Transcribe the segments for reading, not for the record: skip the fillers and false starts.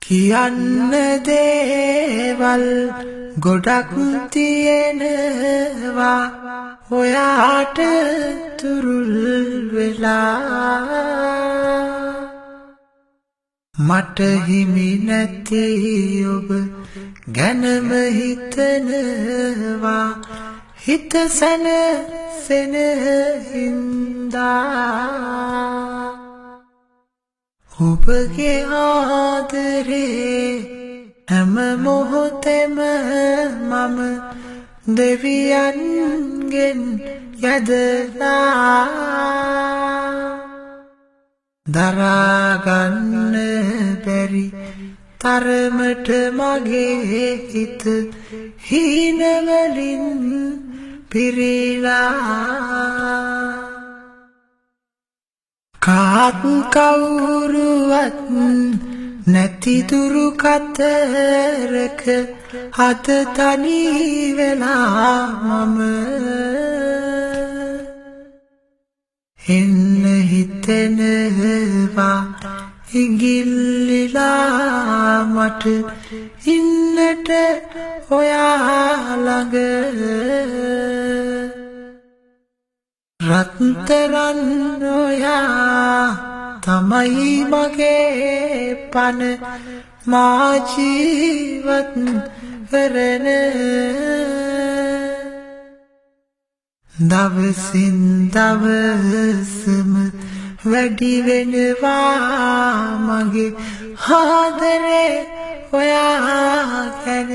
කියන්න දේවල් ගොඩක් තියෙනවා ඔයාට තුරුල් වෙලා මට හිමි නැති ඔබ ගැනම හිතනවා හිත සැනසෙන හින්දා ඔබගේ ආදරේ හැම මොහොතෙම මම දෙවියන්ගෙන් යදලා දරාගන්න බැරි තරමට මගේ හිත හීනවලින් පිරීලා කාත් කවුරුවත් නැති දුරු කතරක හත තනි වෙලා මම එන්න හිතෙනවා ඉගිල්ලිලා මට ඉන්නට ඔයා ළඟ රත්තරන් ඔයා තමයි මගේ පන මා ජීවත් කරන දවසින් දවසම වැඩි වෙනවා මගේ ආදරේ ඔයා ගැන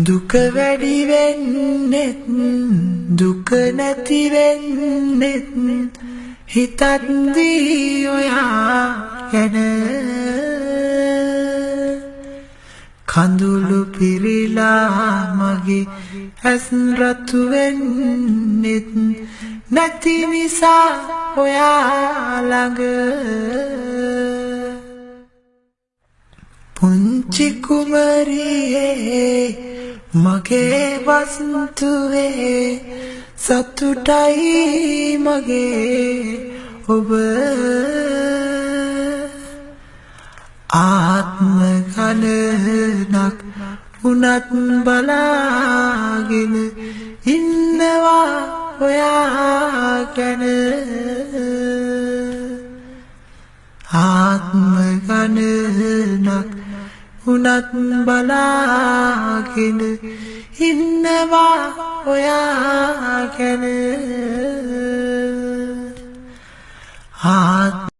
දුක වැඩි වෙන්නෙත් දුක නැති වෙන්නෙත් හිතද්දී ඔයා ගැන කඳුළු පිරීලා මගේ ඇස් රතු වෙන්නෙත් නැති නිසා ඔයා ළඟ පුංචි කුමරියේ මගේ වස්තුවේ සතුටයි මගේ ඔබ ආත්ම ගණනක් උනත් බලාගෙන ඉන්නවා ඔයා ගැන ආත්ම ගණනක් උනත් බලාගෙන ඉන්නවා ඔයා ගැන